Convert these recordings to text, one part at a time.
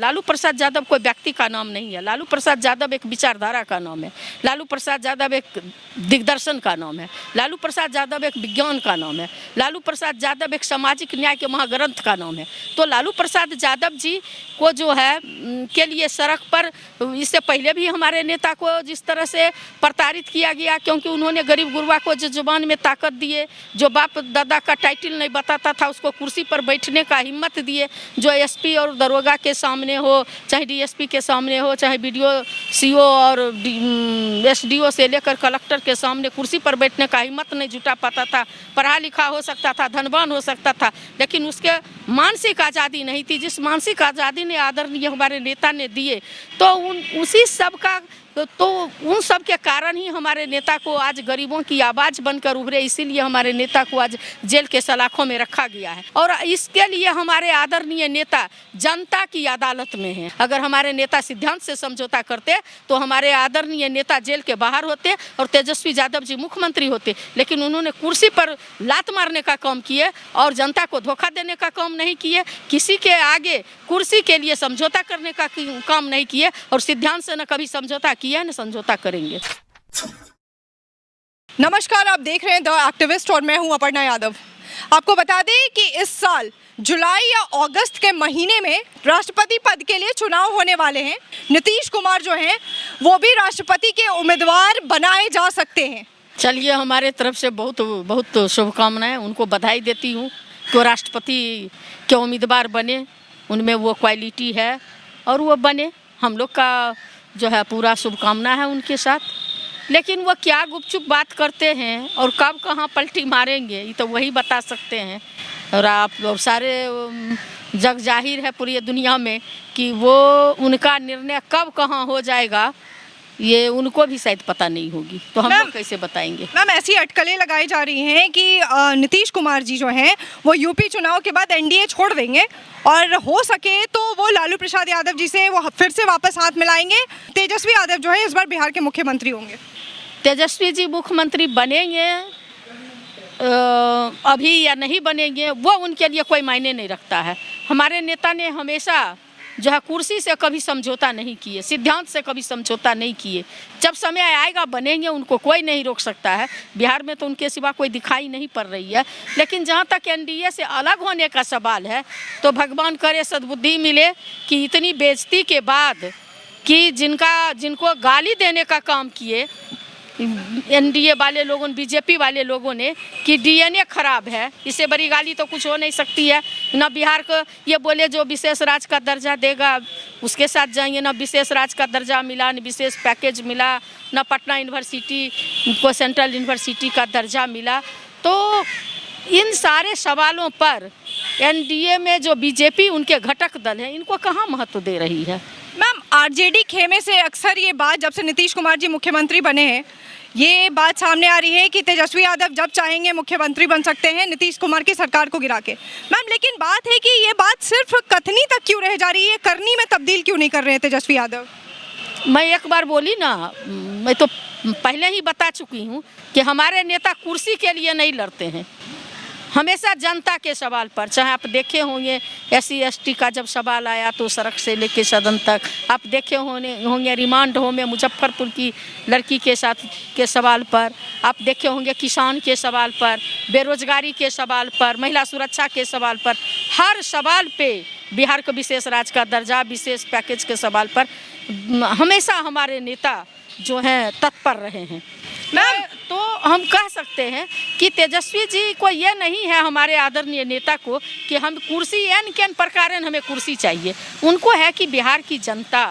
लालू प्रसाद यादव कोई व्यक्ति का नाम नहीं है। लालू प्रसाद यादव एक विचारधारा का नाम है। लालू प्रसाद यादव एक दिग्दर्शन का नाम है। लालू प्रसाद यादव एक विज्ञान का नाम है। लालू प्रसाद यादव एक सामाजिक न्याय के महाग्रंथ का नाम है। तो लालू प्रसाद यादव जी को जो है के लिए सड़क पर इससे पहले भी हमारे नेता को जिस तरह से प्रताड़ित किया गया, क्योंकि उन्होंने गरीब गुरबा को जो जुबान में ताकत दिए, जो बाप दादा का टाइटल नहीं बताता था उसको कुर्सी पर बैठने का हिम्मत दिए, जो एसपी और दरोगा के सामने हो, चाहे डीएसपी के सामने हो, चाहे बीडीओ सीओ और एसडीओ से लेकर कलेक्टर के सामने कुर्सी पर बैठने का हिम्मत नहीं जुटा पाता था। पढ़ा लिखा हो सकता था, धनवान हो सकता था, लेकिन उसके मानसिक आज़ादी नहीं थी। जिस मानसिक आज़ादी ने आदरणीय हमारे नेता ने दिए, तो उसी सब का तो उन सब के कारण ही हमारे नेता को आज गरीबों की आवाज़ बनकर उभरे, इसीलिए हमारे नेता को आज जेल के सलाखों में रखा गया है। और इसके लिए हमारे आदरणीय नेता जनता की अदालत में हैं। अगर हमारे नेता सिद्धांत से समझौता करते तो हमारे आदरणीय नेता जेल के बाहर होते और तेजस्वी यादव जी मुख्यमंत्री होते, लेकिन उन्होंने कुर्सी पर लात मारने का काम किए और जनता को धोखा देने का काम नहीं किए। किसी के आगे कुर्सी के लिए समझौता करने का काम नहीं किए और सिद्धांत से न कभी समझौता किया न समझौता करेंगे। नमस्कार, आप देख रहे हैं द एक्टिविस्ट और मैं हूं अपर्णा यादव। आपको बता दें कि इस साल जुलाई या अगस्त के महीने में राष्ट्रपति पद के लिए चुनाव होने वाले हैं। नीतीश कुमार जो हैं वो भी राष्ट्रपति के उम्मीदवार बनाए जा सकते हैं। चलिए, हमारे तरफ से बहुत बहुत शुभकामनाएं, उनको बधाई देती हूँ कि वो राष्ट्रपति के उम्मीदवार बने, उनमें वो क्वालिटी है और वो बने। हम लोग का जो है पूरा शुभकामना है उनके साथ। लेकिन वो क्या गुपचुप बात करते हैं और कब कहाँ पलटी मारेंगे, ये तो वही बता सकते हैं। और आप और सारे जग जाहिर है पूरी दुनिया में कि वो उनका निर्णय कब कहाँ हो जाएगा ये उनको भी शायद पता नहीं होगी, तो हम लोग कैसे बताएंगे। मैम, ऐसी अटकलें लगाई जा रही हैं कि नीतीश कुमार जी जो हैं वो यूपी चुनाव के बाद एनडीए छोड़ देंगे और हो सके तो वो लालू प्रसाद यादव जी से वो फिर से वापस हाथ मिलाएंगे। तेजस्वी यादव जो है इस बार बिहार के मुख्यमंत्री होंगे। तेजस्वी जी मुख्यमंत्री बनेंगे अभी या नहीं बनेंगे वो उनके लिए कोई मायने नहीं रखता है। हमारे नेता ने हमेशा जो है कुर्सी से कभी समझौता नहीं किए, सिद्धांत से कभी समझौता नहीं किए। जब समय आएगा बनेंगे, उनको कोई नहीं रोक सकता है। बिहार में तो उनके सिवा कोई दिखाई नहीं पड़ रही है। लेकिन जहाँ तक एनडीए से अलग होने का सवाल है तो भगवान करे सद्बुद्धि मिले कि इतनी बेइज्जती के बाद कि जिनको गाली देने का काम किए एनडीए वाले लोगों, बीजेपी वाले लोगों ने कि डीएनए खराब है, इससे बड़ी गाली तो कुछ हो नहीं सकती है। ना बिहार को ये बोले जो विशेष राज्य का दर्जा देगा उसके साथ जाएंगे, ना विशेष राज्य का दर्जा मिला, न विशेष पैकेज मिला, ना पटना यूनिवर्सिटी को सेंट्रल यूनिवर्सिटी का दर्जा मिला। तो इन सारे सवालों पर एनडीए में जो बीजेपी उनके घटक दल हैं इनको कहाँ महत्व दे रही है। मैम, आरजेडी खेमे से अक्सर ये बात जब से नीतीश कुमार जी मुख्यमंत्री बने हैं ये बात सामने आ रही है कि तेजस्वी यादव जब चाहेंगे मुख्यमंत्री बन सकते हैं नीतीश कुमार की सरकार को गिरा के। मैम, लेकिन बात है कि ये बात सिर्फ कथनी तक क्यों रह जा रही है, करनी में तब्दील क्यों नहीं कर रहे हैं तेजस्वी यादव? मैं एक बार बोली ना, मैं तो पहले ही बता चुकी हूँ कि हमारे नेता कुर्सी के लिए नहीं लड़ते हैं, हमेशा जनता के सवाल पर। चाहे आप देखे होंगे SC ST का जब सवाल आया तो सड़क से लेके सदन तक, आप देखे होंगे रिमांड होम में मुजफ्फरपुर की लड़की के साथ के सवाल पर, आप देखे होंगे किसान के सवाल पर, बेरोजगारी के सवाल पर, महिला सुरक्षा के सवाल पर। हर सवाल पे बिहार को विशेष राज्य का दर्जा, विशेष पैकेज के सवाल पर हमेशा हमारे नेता जो हैं तत्पर रहे हैं। मैम, तो हम कह सकते हैं कि तेजस्वी जी को ये नहीं है, हमारे आदरणीय नेता को, कि हम कुर्सी एन के प्रकार हमें कुर्सी चाहिए। उनको है कि बिहार की जनता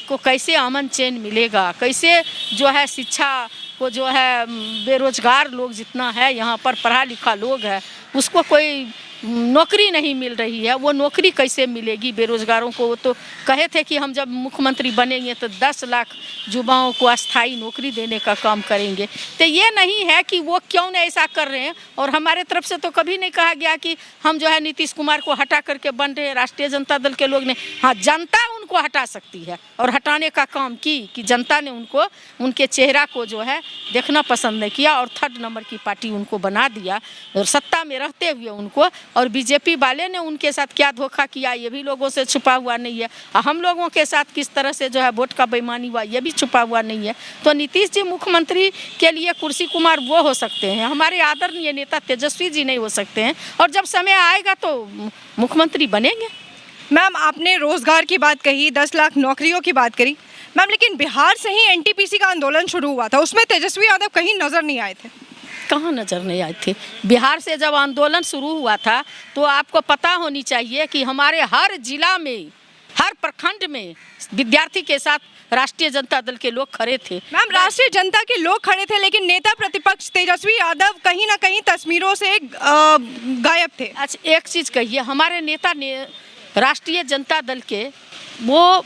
को कैसे अमन चैन मिलेगा, कैसे जो है शिक्षा को जो है बेरोजगार लोग जितना है यहाँ पर पढ़ा लिखा लोग है उसको कोई नौकरी नहीं मिल रही है, वो नौकरी कैसे मिलेगी बेरोजगारों को। वो तो कहे थे कि हम जब मुख्यमंत्री बनेंगे तो 10 लाख युवाओं को अस्थाई नौकरी देने का काम करेंगे। तो ये नहीं है कि वो क्यों नहीं ऐसा कर रहे हैं। और हमारे तरफ से तो कभी नहीं कहा गया कि हम जो है नीतीश कुमार को हटा करके बन रहे हैं। राष्ट्रीय जनता दल के लोग ने, हाँ, जनता उनको उनको हटा सकती है और हटाने का काम की कि जनता ने उनको उनके चेहरा को जो है देखना पसंद नहीं किया और 3rd नंबर की पार्टी उनको बना दिया और सत्ता में रहते हुए उनको। और बीजेपी वाले ने उनके साथ क्या धोखा किया ये भी लोगों से छुपा हुआ नहीं है, और हम लोगों के साथ किस तरह से जो है वोट का बेईमानी हुआ ये भी छुपा हुआ नहीं है। तो नीतीश जी मुख्यमंत्री के लिए कुर्सी कुमार वो हो सकते हैं, हमारे आदरणीय नेता तेजस्वी जी नहीं हो सकते हैं, और जब समय आएगा तो मुख्यमंत्री बनेंगे। मैम आपने रोजगार की बात कही, 10 लाख नौकरियों की बात करी मैम, लेकिन बिहार से ही एनटीपीसी का आंदोलन शुरू हुआ था, उसमें तेजस्वी यादव कहीं नजर नहीं आए थे। कहाँ नजर नहीं आए थे? बिहार से जब आंदोलन शुरू हुआ था तो आपको पता होनी चाहिए कि हमारे हर जिला में, हर प्रखंड में विद्यार्थी के साथ राष्ट्रीय जनता दल के लोग खड़े थे। मैम राष्ट्रीय जनता के लोग खड़े थे, लेकिन नेता प्रतिपक्ष तेजस्वी यादव कहीं ना कहीं तस्वीरों से गायब थे। अच्छा एक चीज़ कहिए, हमारे नेता ने राष्ट्रीय जनता दल के वो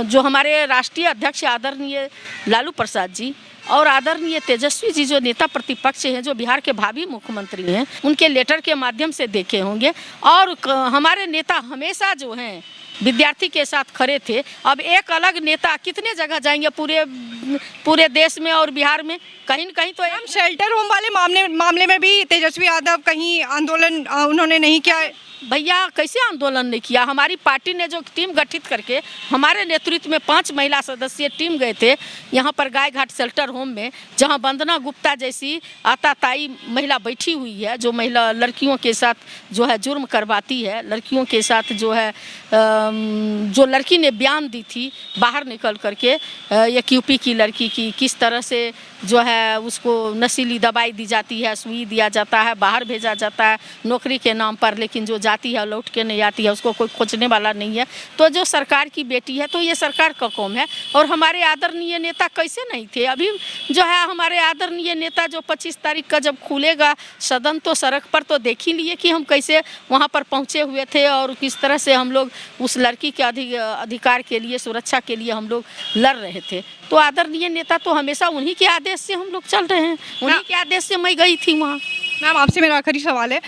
जो हमारे राष्ट्रीय अध्यक्ष आदरणीय लालू प्रसाद जी और आदरणीय तेजस्वी जी जो नेता प्रतिपक्ष हैं, जो बिहार के भावी मुख्यमंत्री हैं, उनके लेटर के माध्यम से देखे होंगे। और हमारे नेता हमेशा जो हैं विद्यार्थी के साथ खड़े थे। अब एक अलग नेता कितने जगह जाएंगे पूरे देश में और बिहार में? कहीं न कहीं तो हम शेल्टर होम वाले मामले में भी तेजस्वी यादव कहीं आंदोलन उन्होंने नहीं किया। भैया कैसे आंदोलन नहीं किया? हमारी पार्टी ने जो टीम गठित करके हमारे नेतृत्व में 5 महिला सदस्यीय टीम गए थे यहाँ पर गाय घाट शेल्टर होम में, जहाँ वंदना गुप्ता जैसी आताताई महिला बैठी हुई है, जो महिला लड़कियों के साथ जो है जुर्म करवाती है, लड़कियों के साथ जो है जो लड़की ने बयान दी थी बाहर निकल करके एक यूपी की लड़की की, किस तरह से जो है उसको नशीली दवाई दी जाती है, सुई दिया जाता है, बाहर भेजा जाता है नौकरी के नाम पर, लेकिन जो जाती है लौट के नहीं आती है, उसको कोई खोजने वाला नहीं है। तो जो सरकार की बेटी है तो ये सरकार का काम है। और हमारे आदरणीय नेता कैसे नहीं थे? अभी जो है हमारे आदरणीय नेता जो 25 तारीख का जब खुलेगा सदन तो सड़क पर तो देख ही लिए कि हम कैसे वहाँ पर पहुँचे हुए थे और किस तरह से हम लोग उस लड़की के अधिकार के लिए, सुरक्षा के लिए हम लोग लड़ रहे थे। तो आदरणीय नेता तो हमेशा उन्हीं के आदेश से हम लोग चल रहे हैं, उन्हीं के आदेश से मैं गई थी वहाँ। मैम आपसे मेरा आखिरी सवाल है,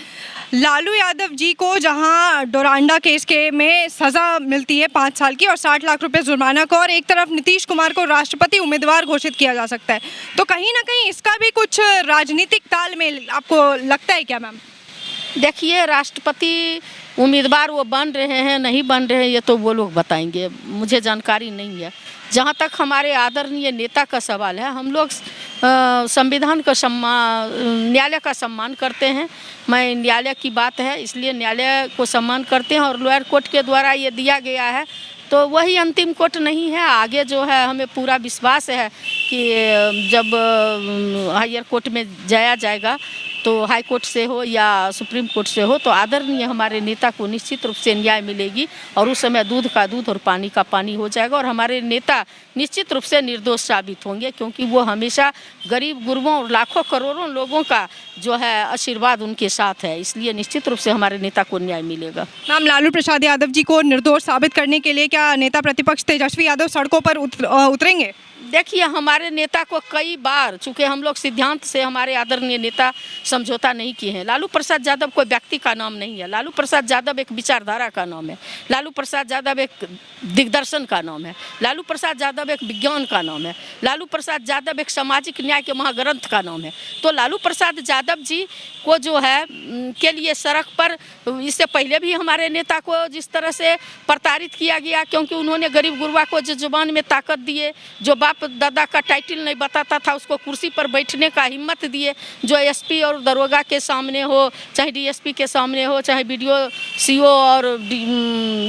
लालू यादव जी को जहां डोरांडा केस के में सज़ा मिलती है 5 साल की और 60 लाख रुपए जुर्माना को, और एक तरफ नीतीश कुमार को राष्ट्रपति उम्मीदवार घोषित किया जा सकता है, तो कहीं ना कहीं इसका भी कुछ राजनीतिक तालमेल आपको लगता है क्या मैम? देखिए राष्ट्रपति उम्मीदवार वो बन रहे हैं नहीं बन रहे हैं ये तो वो लोग बताएंगे, मुझे जानकारी नहीं है। जहाँ तक हमारे आदरणीय नेता का सवाल है, हम लोग संविधान का सम्मान, न्यायालय का सम्मान करते हैं। मैं न्यायालय की बात है इसलिए न्यायालय को सम्मान करते हैं और लोअर कोर्ट के द्वारा ये दिया गया है तो वही अंतिम कोर्ट नहीं है। आगे जो है हमें पूरा विश्वास है कि जब हायर कोर्ट में जाया जाएगा तो हाई कोर्ट से हो या सुप्रीम कोर्ट से हो तो आदरणीय हमारे नेता को निश्चित रूप से न्याय मिलेगी और उस समय दूध का दूध और पानी का पानी हो जाएगा और हमारे नेता निश्चित रूप से निर्दोष साबित होंगे, क्योंकि वो हमेशा गरीब गुरबों और लाखों करोड़ों लोगों का जो है आशीर्वाद उनके साथ है, इसलिए निश्चित रूप से हमारे नेता को न्याय मिलेगा। मैम लालू प्रसाद यादव जी को निर्दोष साबित करने के लिए क्या नेता प्रतिपक्ष तेजस्वी यादव सड़कों पर उतरेंगे? देखिए हमारे नेता को कई बार, चूँकि हम लोग सिद्धांत से हमारे आदरणीय नेता समझौता नहीं किए हैं। लालू प्रसाद यादव कोई व्यक्ति का नाम नहीं है, लालू प्रसाद यादव एक विचारधारा का नाम है, लालू प्रसाद यादव एक दिग्दर्शन का नाम है, लालू प्रसाद यादव एक विज्ञान का नाम है, लालू प्रसाद यादव एक सामाजिक न्याय के महाग्रंथ का नाम है। तो लालू प्रसाद यादव जी को जो है के लिए सड़क पर, इससे पहले भी हमारे नेता को जिस तरह से प्रताड़ित किया गया, क्योंकि उन्होंने गरीब गुरबा को जो जुबान में ताकत दिए, जो बाप दादा का टाइटल नहीं बताता था उसको कुर्सी पर बैठने का हिम्मत दिए, जो एसपी और दरोगा के सामने हो, चाहे डीएसपी के सामने हो, चाहे बीडीओ सीओ और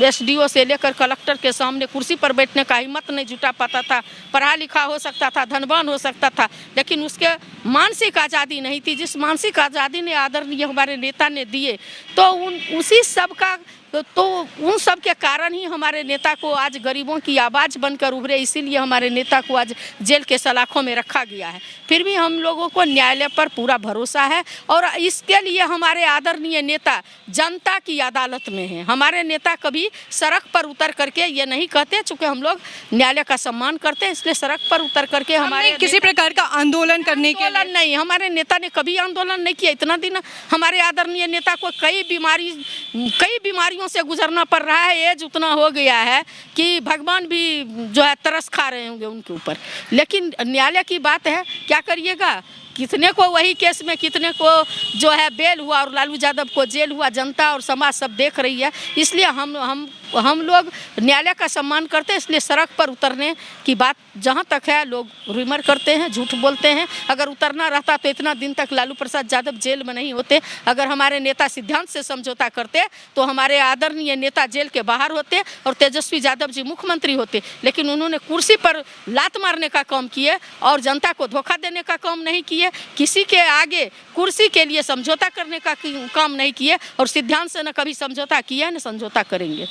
एसडीओ से लेकर कलेक्टर के सामने कुर्सी पर बैठने का हिम्मत नहीं जुटा पाता था। पढ़ा लिखा हो सकता था, धनवान हो सकता था, लेकिन उसके मानसिक आज़ादी नहीं थी। जिस मानसिक आज़ादी ने आदरणीय हमारे नेता ने दिए तो उसी सब का तो उन सब के कारण ही हमारे नेता को आज गरीबों की आवाज़ बनकर उभरे, इसीलिए हमारे नेता को आज जेल के सलाखों में रखा गया है। फिर भी हम लोगों को न्यायालय पर पूरा भरोसा है और इसके लिए हमारे आदरणीय नेता जनता की अदालत में हैं। हमारे नेता कभी सड़क पर उतर करके ये नहीं कहते, चूँकि हम लोग न्यायालय का सम्मान करते हैं इसलिए सड़क पर उतर करके हमारे किसी प्रकार का आंदोलन करने के लिए नहीं, हमारे नेता ने कभी आंदोलन नहीं किया। इतना दिन हमारे आदरणीय नेता को कई बीमारियों बीमारियों से गुजरना पड़ रहा है। एज उतना हो गया है कि भगवान भी जो है तरस खा रहे होंगे उनके ऊपर। लेकिन न्यायालय की बात है, क्या करिएगा, कितने को वही केस में कितने को जो है बेल हुआ और लालू यादव को जेल हुआ। जनता और समाज सब देख रही है, इसलिए हम लोग न्यायालय का सम्मान करते हैं। इसलिए सड़क पर उतरने की बात जहाँ तक है, लोग रिमर करते हैं, झूठ बोलते हैं। अगर उतरना रहता तो इतना दिन तक लालू प्रसाद यादव जेल में नहीं होते। अगर हमारे नेता सिद्धांत से समझौता करते तो हमारे आदरणीय नेता जेल के बाहर होते और तेजस्वी यादव जी मुख्यमंत्री होते। लेकिन उन्होंने कुर्सी पर लात मारने का काम किए और जनता को धोखा देने का काम नहीं किए। किसी के आगे कुर्सी के लिए समझौता करने का काम नहीं किए और सिद्धांत से न कभी समझौता किया न समझौता करेंगे।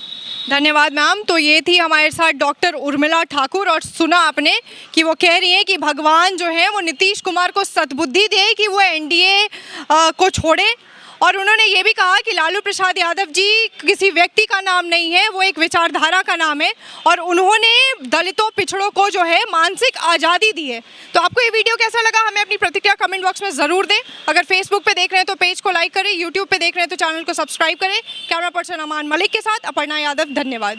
धन्यवाद मैम। तो ये थी हमारे साथ डॉक्टर उर्मिला ठाकुर, और सुना आपने कि वो कह रही हैं कि भगवान जो है वो नीतीश कुमार को सद्बुद्धि दे कि वो एनडीए को छोड़े। और उन्होंने ये भी कहा कि लालू प्रसाद यादव जी किसी व्यक्ति का नाम नहीं है, वो एक विचारधारा का नाम है और उन्होंने दलितों पिछड़ों को जो है मानसिक आज़ादी दी है। तो आपको ये वीडियो कैसा लगा, हमें अपनी प्रतिक्रिया कमेंट बॉक्स में ज़रूर दें। अगर फेसबुक पे देख रहे हैं तो पेज को लाइक करें, यूट्यूब पे देख रहे हैं तो चैनल को सब्सक्राइब करें। कैमरा पर्सन अमान मलिक के साथ अपर्णा यादव, धन्यवाद।